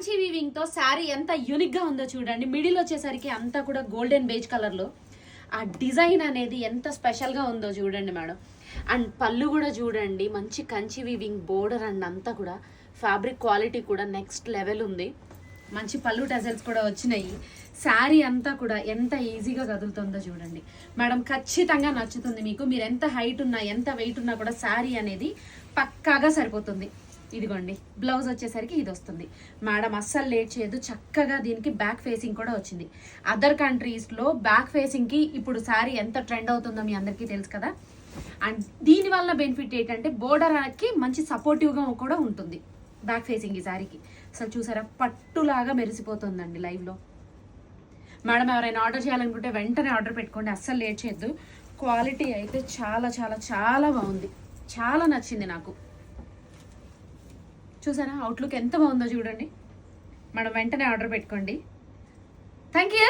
Kanchi weaving తో శారీ ఎంత unique గా ఉందో చూడండి. మిడిల్ వచ్చేసరికి అంతా కూడా గోల్డెన్ బేజ్ కలర్ లో ఆ డిజైన్ అనేది ఎంత స్పెషల్ గా ఉందో చూడండి మేడం. అండ్ పళ్ళు కూడా చూడండి, మంచి కంచి వీవింగ్ బోర్డర్ అండ్ అంతా కూడా ఫ్యాబ్రిక్ క్వాలిటీ కూడా నెక్స్ట్ లెవెల్ ఉంది. మంచి పళ్ళు టజల్స్ కూడా వచ్చినాయి. శారీ అంతా కూడా ఎంత ఈజీగా కదులుతుందో చూడండి మేడం. ఖచ్చితంగా నచ్చుతుంది మీకు. మీరు ఎంత హైట్ ఉన్నా ఎంత వెయిట్ ఉన్నా కూడా శారీ అనేది పక్కాగా సరిపోతుంది. ఇదిగోండి బ్లౌజ్ వచ్చేసరికి ఇది వస్తుంది మేడం. అస్సలు లేట్ చేయొద్దు. చక్కగా దీనికి బ్యాక్ ఫేసింగ్ కూడా వచ్చింది. అదర్ కంట్రీస్లో బ్యాక్ ఫేసింగ్కి ఇప్పుడు శారీ ఎంత ట్రెండ్ అవుతుందో మీ అందరికీ తెలుసు కదా. అండ్ దీనివల్ల బెనిఫిట్ ఏంటంటే బోర్డర్కి మంచి సపోర్టివ్గా కూడా ఉంటుంది బ్యాక్ ఫేసింగ్ ఈ శారీకి. అసలు చూసారా పట్టులాగా మెరిసిపోతుందండి లైవ్లో. మేడం ఎవరైనా ఆర్డర్ చేయాలనుకుంటే వెంటనే ఆర్డర్ పెట్టుకోండి, అస్సలు లేట్ చేయొద్దు. క్వాలిటీ అయితే చాలా చాలా చాలా బాగుంది, చాలా నచ్చింది నాకు. చూసారా అవుట్లుక్ ఎంత బాగుందో చూడండి మేడం. వెంటనే ఆర్డర్ పెట్టుకోండి. Thank you.